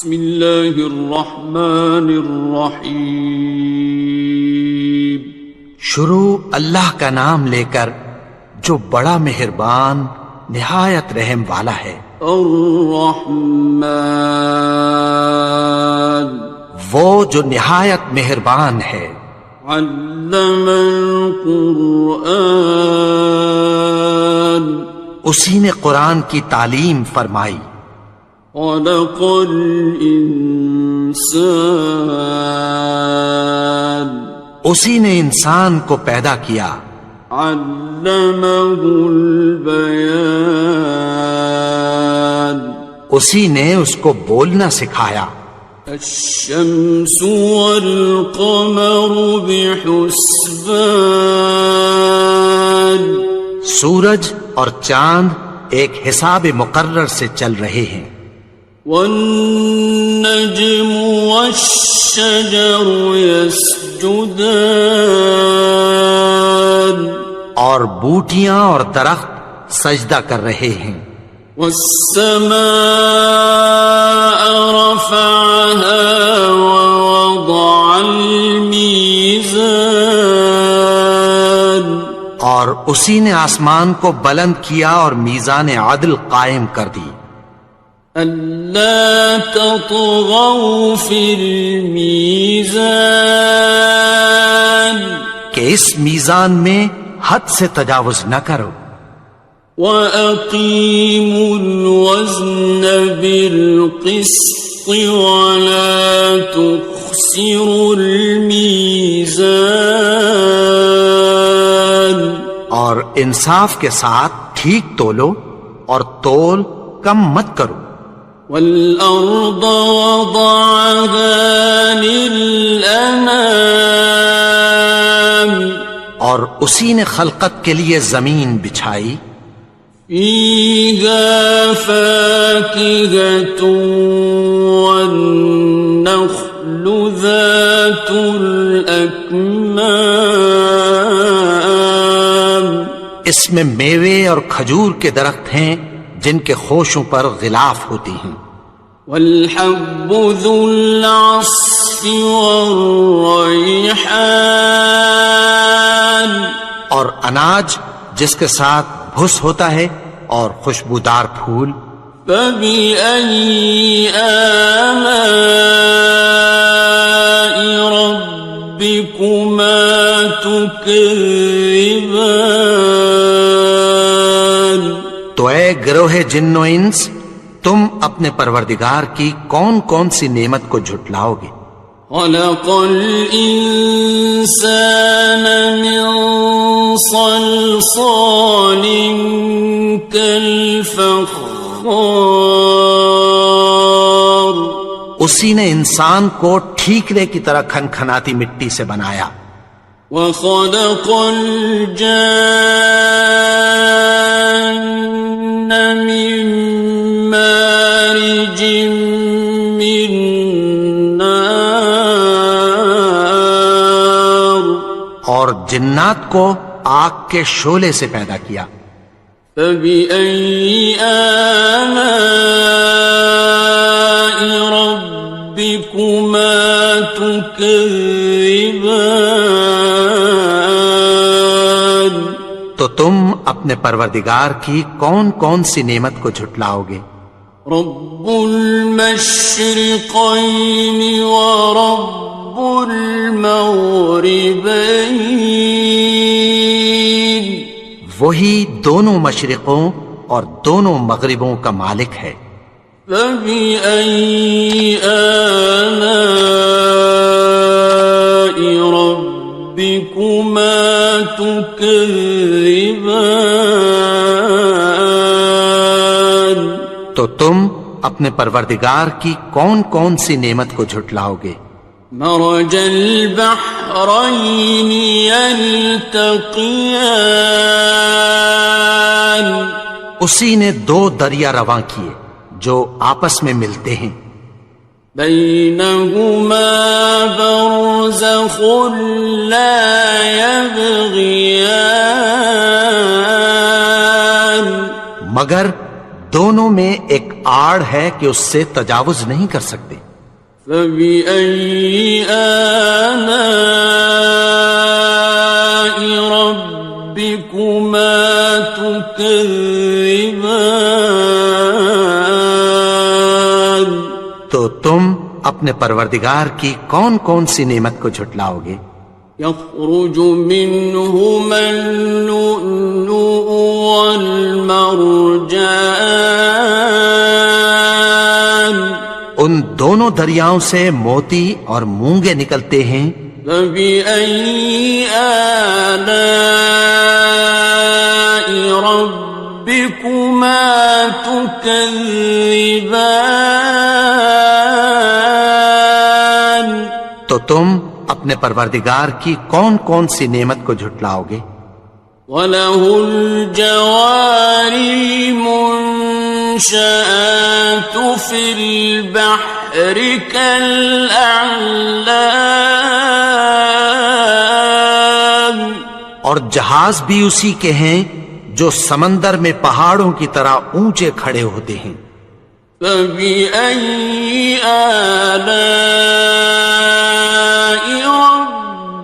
بسم اللہ الرحمن الرحیم. شروع اللہ کا نام لے کر جو بڑا مہربان نہایت رحم والا ہے. الرحمن وہ جو نہایت مہربان ہے. علم القرآن اسی نے قرآن کی تعلیم فرمائی. خلق الانسان اسی نے انسان کو پیدا کیا. علمہ البیان اسی نے اس کو بولنا سکھایا. الشمس والقمر بحسبان سورج اور چاند ایک حساب مقرر سے چل رہے ہیں. والنجم والشجر يسجدان اور بوٹیاں اور درخت سجدہ کر رہے ہیں. والسماء رفعها ووضع الميزان اور اسی نے آسمان کو بلند کیا اور میزان عدل قائم کر دی. ألا تطغوا في الميزان کہ اس میزان میں حد سے تجاوز نہ کرو. وَأَقِيمُوا الْوَزْنَ بِالْقِسْطِ وَلَا تُخْسِرُوا الْمِيزَانَ اور انصاف کے ساتھ ٹھیک تولو اور تول کم مت کرو. وَالْأَرْضَ وَضَعَهَا لِلْأَنَامِ اور اسی نے خلقت کے لیے زمین بچھائی. فِيهَا فَاكِهَةٌ وَالنَّخْلُ ذَاتُ الْأَكْمَامِ اس میں میوے اور کھجور کے درخت ہیں جن کے خوشوں پر غلاف ہوتی ہیں. وَالْحَبُّ ذُو الْعَصْفِ وَالرَّيْحَانِ اور اناج جس کے ساتھ بھس ہوتا ہے اور خوشبودار پھول. فَبِأَيِّ آلَاءِ رَبِّكُمَا تُكَذِّبَانِ تو اے گروہ جن و انس تم اپنے پروردگار کی کون کون سی نعمت کو جھٹلاؤ گے. خَلَقَ الْإِنسَانَ مِنْ صَلْصَالٍ كَالْفَخَّارِ اسی نے انسان کو ٹھیکرے کی طرح کھنکھناتی مٹی سے بنایا. وَخَلَقَ الْجَانَّ مِن مَّارِجٍ مِّن نَّارٍ اور جنات کو آگ کے شعلے سے پیدا کیا. فَبِأَيِّ آلَاءِ رَبِّكُمَا تُكَذِّبَانِ تو تم اپنے پروردگار کی کون کون سی نعمت کو جھٹلاؤ گے. رب المشرقین ورب المغربین وہی دونوں مشرقوں اور دونوں مغربوں کا مالک ہے. فَبِأَيِّ آلَاءِ رَبِّكُمَا تُكَذِّبَانِ تو تم اپنے پروردگار کی کون کون سی نعمت کو جھٹلاؤ گے. مرج البحرین یلتقیان اسی نے دو دریا رواں کیے جو آپس میں ملتے ہیں. بینہما برزخ لا یبغیان مگر دونوں میں ایک آڑ ہے کہ اس سے تجاوز نہیں کر سکتے۔ فبأي آلاء ربكما تكذبان؟ تو تم اپنے پروردگار کی کون کون سی نعمت کو جھٹلاؤ گے؟ يخرج منهما اللؤلؤ والمرجان، ان دونوں دریاؤں سے موتی اور مونگے نکلتے ہیں۔ فبأي آلاء ربكما تكذبان؟ تو تم اپنے پروردگار کی کون کون سی نعمت کو جھٹلاؤ گے؟ وَلَهُ الْجَوَارِ الْمُنشَآتُ فِي الْبَحْرِ كَالْأَعْلَامِ، اور جہاز بھی اسی کے ہیں جو سمندر میں پہاڑوں کی طرح اونچے کھڑے ہوتے ہیں۔ فَبِأَيِّ آلَاءِ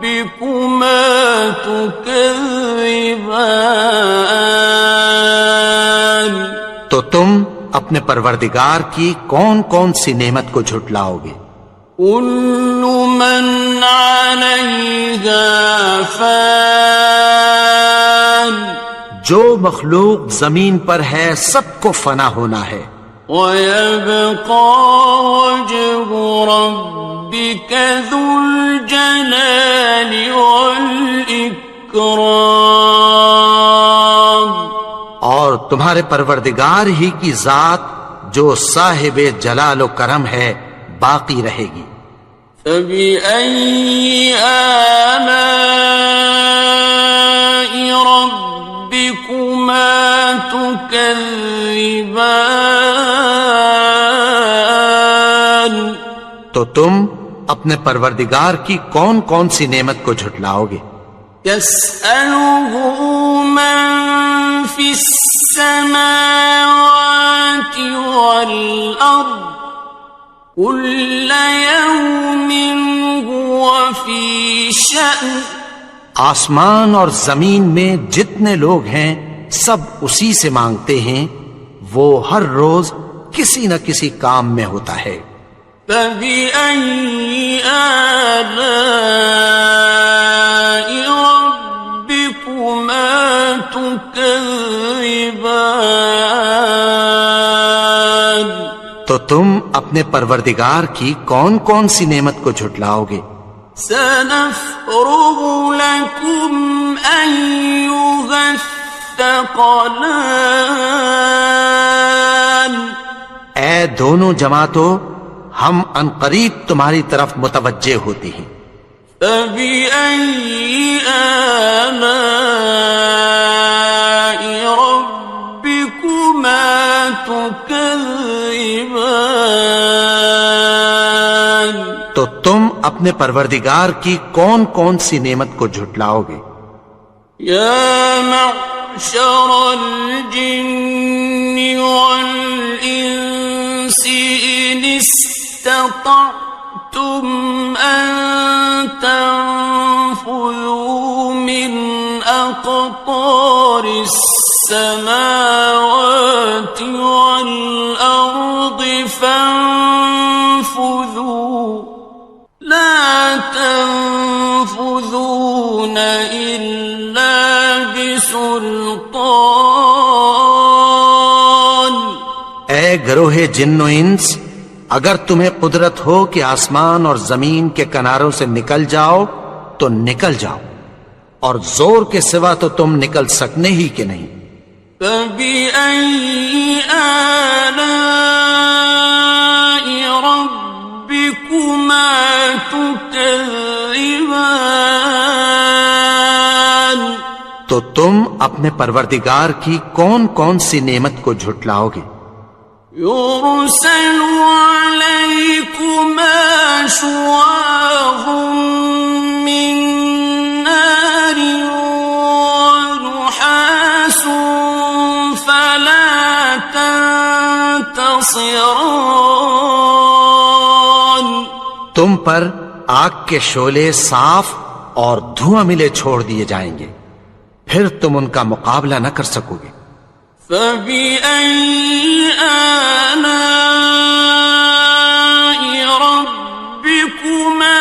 رَبِّكُمَا تُكَذِّبَانِ؟ تو تم اپنے پروردگار کی کون کون سی نعمت کو جھٹلاؤ گے؟ كُلُّ مَنْ عَلَيْهَا فَانٍ، جو مخلوق زمین پر ہے سب کو فنا ہونا ہے۔ وَيَبْقَى وَجْهُ رَبِّكَ ذُو الْجَلَالِ وَالْإِكْرَامِ، اور تمہارے پروردگار ہی کی ذات جو صاحب جلال و کرم ہے باقی رہے گی۔ فَبِأَيِّ آلَاءِ رَبِّكُمَا تُكَذِّبَانِ؟ تو تم اپنے پروردگار کی کون کون سی نعمت کو جھٹلاؤ گے؟ يَسْأَلُهُ مَن فِي السَّمَاوَاتِ وَالْأَرْضِ كُلَّ يَوْمٍ هُوَ فِي شَأْنٍ، آسمان اور زمین میں جتنے لوگ ہیں سب اسی سے مانگتے ہیں، وہ ہر روز کسی نہ کسی کام میں ہوتا ہے۔ فَبِأَيِّ آلَاءِ رَبِّكُمَا تُكَذِّبَانِ؟ تو تم اپنے پروردگار کی کون کون سی نعمت کو جھٹلاؤ گے؟ سَنَفْرُغُ لَكُمْ أَيُّهَ الثَّقَلَانِ، اے دونوں جماعتوں، ہم عنقریب تمہاری طرف متوجہ ہوتے ہیں۔ فَبِأَيِّ آلَاءِ رَبِّكُمَا تُكَذِّبَانِ؟ تو تم اپنے پروردگار کی کون کون سی نعمت کو جھٹلاؤ گے؟ يَا مَعْشَرَ الْجِنِّ وَالْإِنسِ إِنِ اسْتَطَعْتُمْ أَن تَنفُذُوا مِنْ أَقْطَارِ السَّمَاوَاتِ وَالْأَرْضِ فَانفُذُوا لَا تَنفُذُونَ إِلَّا بِسُلْطَانٍ۔ اے گروہ جن و انس، اگر تمہیں قدرت ہو کہ آسمان اور زمین کے کناروں سے نکل جاؤ تو نکل جاؤ، اور زور کے سوا تو تم نکل سکنے ہی کہ نہیں۔ فَبِأَيِّ آلَاءِ رَبِّكُمَا تُكَذِّبَانِ؟ تو تم اپنے پروردگار کی کون کون سی نعمت کو جھٹلاؤ گے؟ يُرْسَلُ عَلَيْكُمَا شُوَاظٌ مِّن نَّارٍ وَنُحَاسٌ فَلَا تَنتَصِرَانِ؟ تم پر آگ کے شعلے صاف اور دھواں ملے چھوڑ دیے جائیں گے، پھر تم ان کا مقابلہ نہ کر سکو گے۔ فَبِأَيِّ آلَاءِ رَبِّكُمَا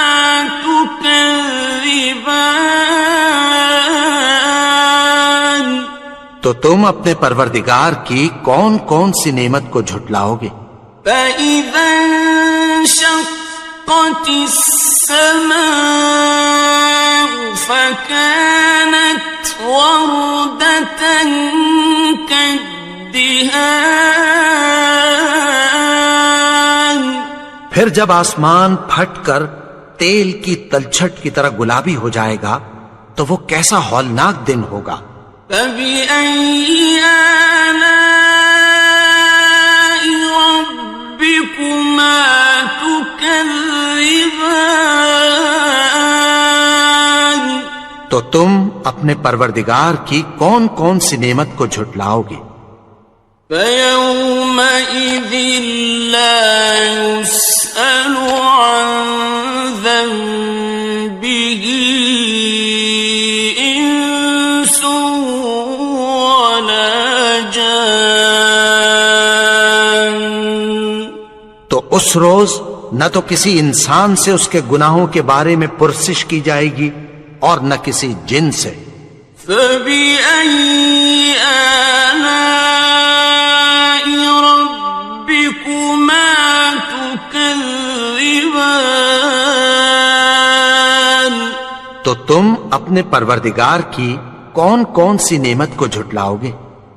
تُكَذِّبَانِ؟ تو تم اپنے پروردگار کی کون کون سی نعمت کو جھٹلاؤ گے؟ فَإِذَا انشَقَّتِ السَّمَاءُ فَكَانَتْ وَرْدَةً كَالدِّهَانِ، پھر جب آسمان پھٹ کر تیل کی تلچھٹ کی طرح گلابی ہو جائے گا تو وہ کیسا ہولناک دن ہوگا۔ فَبِأَيِّ آلَاءِ رَبِّكُمَا تُكَذِّبَانِ؟ تو تم اپنے پروردگار کی کون کون سی نعمت کو جھٹلاؤ گے؟ فَيَوْمَئِذٍ لَا يُسْأَلُ عَنْ ذَنبِهِ إِنسٌ وَلَا جَانٌ۔ تو اس روز نہ تو کسی انسان سے اس کے گناہوں کے بارے میں پرسش کی جائے گی اور نہ کسی جن سے۔ فَبِأَيِّ آلَاءِ رَبِّكُمَا تُكَذِّبَانِ؟ تو تم اپنے پروردگار کی کون کون سی نعمت کو جھٹلاؤ گے؟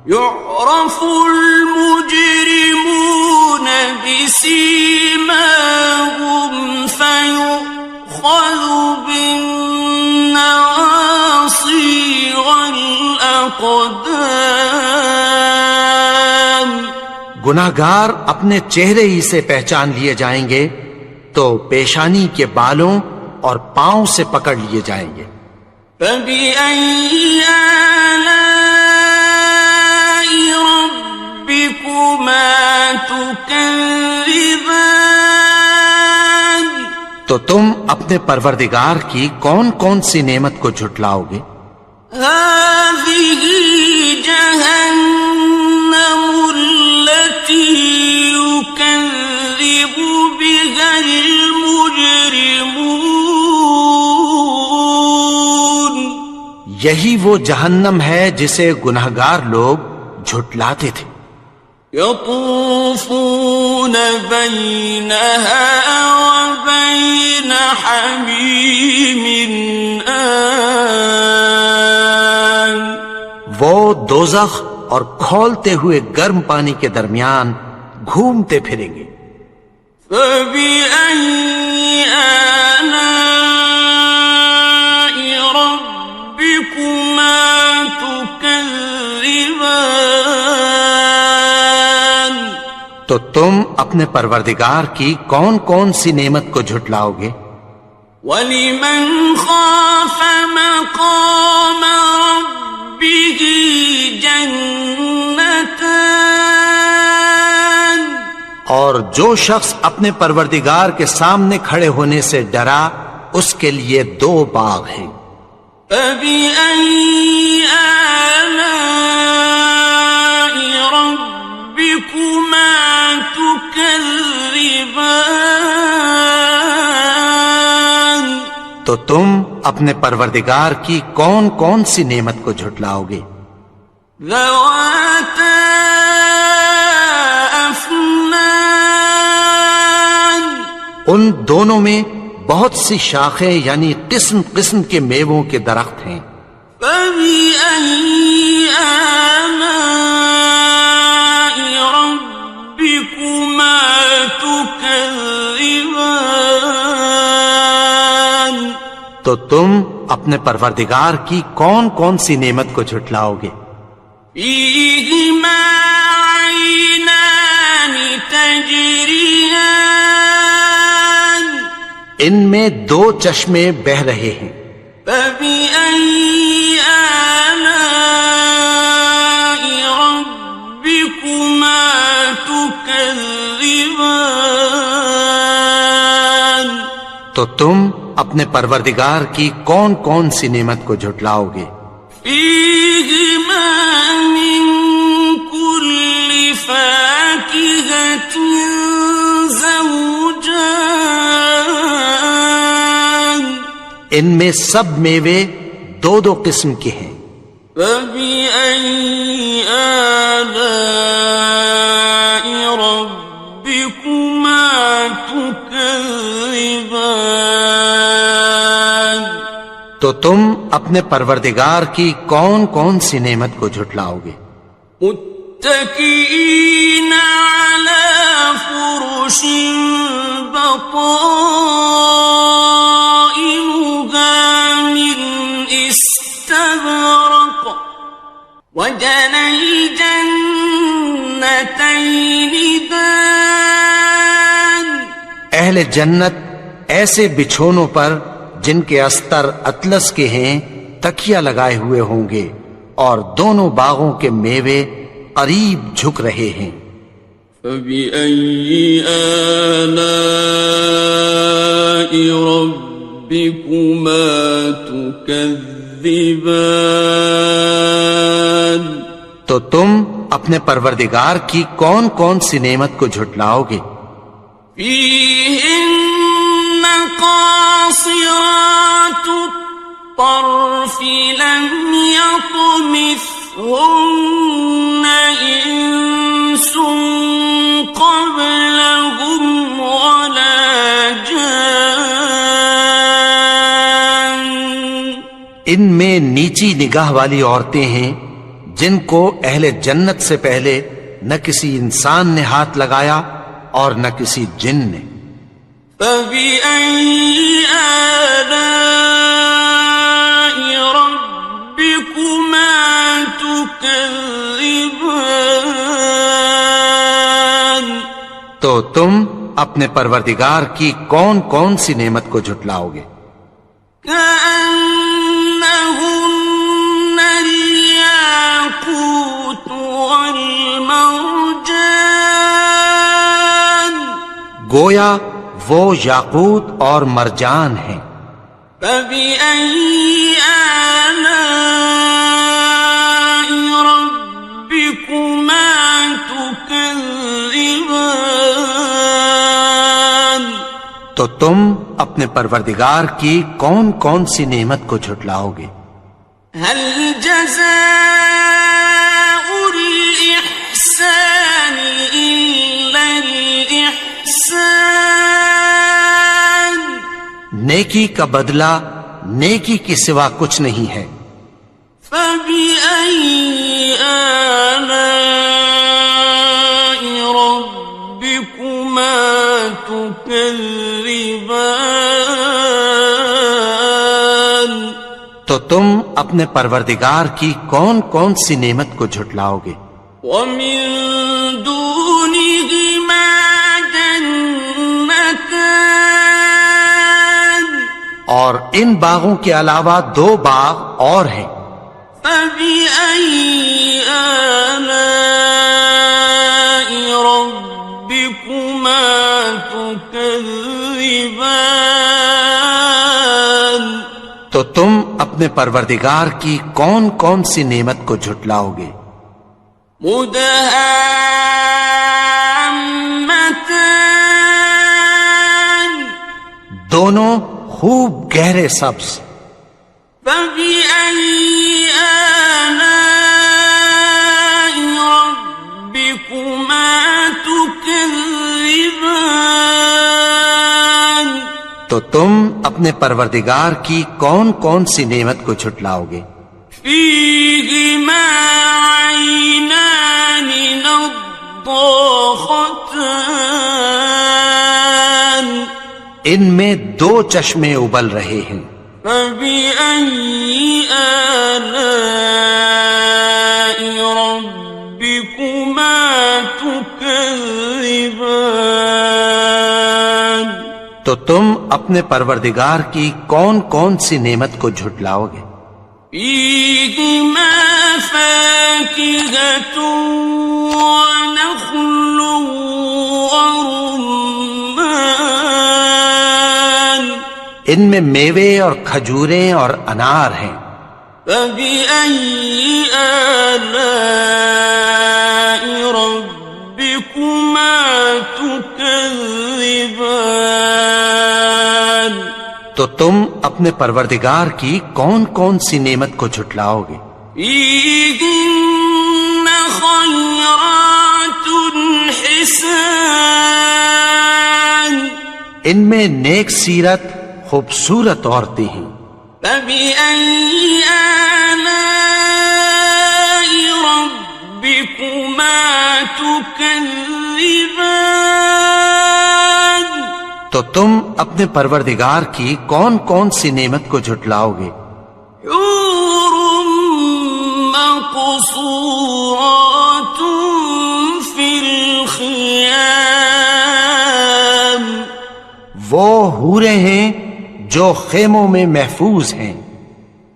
يُعْرَفُ الْمُجْرِمُونَ بِسِيمَاهُمْ فَيُؤْخَذُ بِالنَّوَاصِي وَالْأَقْدَامِ۔ گناہگار اپنے چہرے ہی سے پہچان لیے جائیں گے تو پیشانی کے بالوں اور پاؤں سے پکڑ لیے جائیں گے۔ فَبِأَيِّ آلَاءِ رَبِّكُمَا تُكَذِّبَانِ؟ تو تم اپنے پروردگار کی کون کون سی نعمت کو جھٹلاؤ گے؟ هَٰذِهِ جَهَنَّمُ الَّتِي يُكَذِّبُ بِهَا الْمُجْرِمُونَ۔ یہی وہ جہنم ہے جسے گناہگار لوگ جھٹلاتے تھے۔ يَطُوفُونَ بَيْنَهَا وَبَيْنَ حَمِيمٍ آنٍ۔ وہ دوزخ اور کھولتے ہوئے گرم پانی کے درمیان گھومتے پھریں گے۔ فَبِأَيِّ آلَاءِ رَبِّكُمَا تُكَذِّبَانِ؟ تو تم اپنے پروردگار کی کون کون سی نعمت کو جھٹلاؤ گے؟ وَلِمَنْ خَافَ مَقَامَ رَبِّهِ جَنَّتَانِ؟ اور جو شخص اپنے پروردگار کے سامنے کھڑے ہونے سے ڈرا اس کے لیے 2 باغ ہیں۔ فَبِأَيِّ آلَاءِ رَبِّكُمَا تُكَذِّبَانِ؟ تو تم اپنے پروردگار کی کون کون سی نعمت کو جھٹلاؤ گے؟ ذَوَاتَا أَفْنَانٍ؟ ان دونوں میں بہت سی شاخیں یعنی قسم قسم کے میووں کے درخت ہیں۔ فَبِأَيِّ آلَاءِ رَبِّكُمَا تُكَذِّبَانِ؟ تو تم اپنے پروردگار کی کون کون سی نعمت کو جھٹلاؤ گے؟ فِيهِمَا عَيْنَانِ تَجْرِيَانِ؟ ان میں 2 چشمے بہ رہے ہیں۔ فَبِأَيِّ آلَاءِ رَبِّكُمَا تُكَذِّبَانِ؟ تو تم اپنے پروردگار کی کون کون سی نعمت کو جھٹلاؤ گے؟ فیہما من کل فاکہۃ زوجان، ان میں سب میوے دو دو قسم کے ہیں۔ فبأي آلاء ربكما تكذبان، تو تم اپنے پروردگار کی کون کون سی نعمت کو جھٹلاؤ گے؟ متكئين على فرش بطائنها من استبرق، وجنى الجنتين دان، اہل جنت ایسے بچھونوں پر جن کے استر اطلس کے ہیں تکیہ لگائے ہوئے ہوں گے، اور دونوں باغوں کے میوے قریب جھک رہے ہیں۔ فبأي آلاء ربكما تكذبان، تو تم اپنے پروردگار کی کون کون سی نعمت کو جھٹلاؤ گے؟ فيهن قاصرات الطرف لم يطمثهن إنس قبلهم ولا جان، ان میں نیچی نگاہ والی عورتیں ہیں جن کو اہل جنت سے پہلے نہ کسی انسان نے ہاتھ لگایا اور نہ کسی جن نے۔ فبأي آلاء ربكما تكذبان، تو تم اپنے پروردگار کی کون کون سی نعمت کو جھٹلاؤ گے؟ كأنهن الياقوت والمرجان، گویا وہ یاقوت اور مرجان ہیں۔ فبأي آلاء ربكما تكذبان، تو تم اپنے پروردگار کی کون کون سی نعمت کو جھٹلاؤ گے؟ هل جزاء الإحسان إلا الإحسان، نیکی کا بدلہ نیکی کے سوا کچھ نہیں ہے۔ فبأي آلاء ربكما تكذبان، تو تم اپنے پروردگار کی کون کون سی نعمت کو جھٹلاؤ گے؟ ومن دونهما جنتان، اور ان باغوں کے علاوہ دو باغ اور ہیں۔ فبأي آلاء ربكما تكذبان، تو تم اپنے پروردگار کی کون کون سی نعمت کو جھٹلاؤ گے؟ مدهامتان، دونوں خوب گہرے سبز۔ فبأي آلاء ربكما تكذبان، تو تم اپنے پروردگار کی کون کون سی نعمت کو جھٹلاؤ گے؟ فيهما عينان نضاختان، ان میں دو چشمے ابل رہے ہیں۔ فبأي آلاء ربكما تكذبان، تو تم اپنے پروردگار کی کون کون سی نعمت کو جھٹلاؤ گے؟ فيهما فاكهة ونخل ورمان، ان میں میوے اور کھجوریں اور انار ہیں۔ فبأي آلاء ربكما تكذبان؟ تو تم اپنے پروردگار کی کون کون سی نعمت کو جھٹلاؤ گے؟ فيهن خيرات حسان، ان میں نیک سیرت خوبصورت عورتیں ہیں۔ فبأي آلاء ربكما تكذبان؟ تو تم اپنے پروردگار کی کون کون سی نعمت کو جھٹلاؤ گے؟ حور مقصورات في الخيام، وہ حوریں ہیں جو خیموں میں محفوظ ہیں۔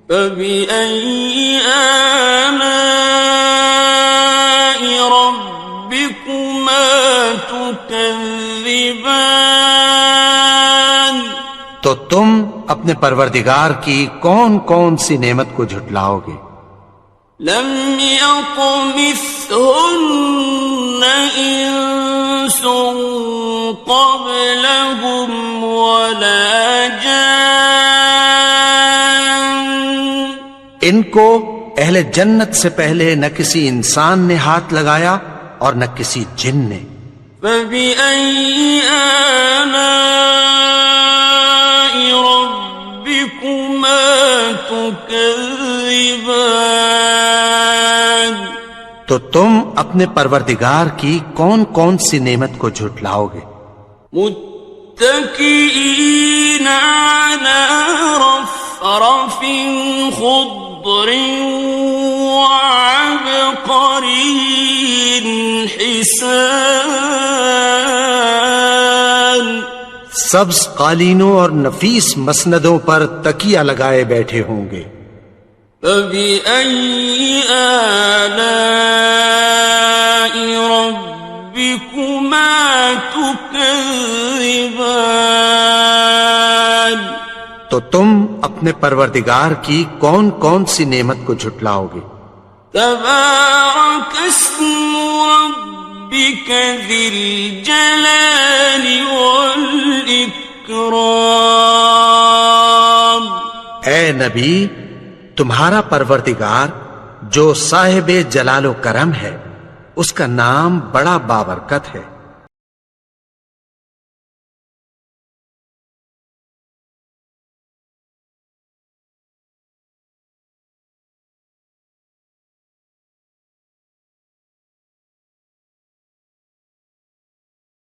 فبأي آلاء ربكما تكذبان؟ تو تم اپنے پروردگار کی کون کون سی نعمت کو جھٹلاؤ گے؟ لم يطمثهن إنس قبلهم ولا جان، ان کو اہل جنت سے پہلے نہ کسی انسان نے ہاتھ لگایا اور نہ کسی جن نے۔ فبأي آلاء ربكما تكذبان؟ تو تم اپنے پروردگار کی کون کون سی نعمت کو جھٹلاؤ گے؟ متكئين على رفرف خضر وعبقري حسان، سبز قالینوں اور نفیس مسندوں پر تکیہ لگائے بیٹھے ہوں گے۔ فبأي آلاء ربكما تكذبان؟ تو تم اپنے پروردگار کی کون کون سی نعمت کو جھٹلاؤ گے؟ تبارك اسم ربك ذي الجلال والإكرام۔ اے نبی، تمہارا پروردگار جو صاحب جلال و کرم ہے، اس کا نام بڑا بابرکت ہے۔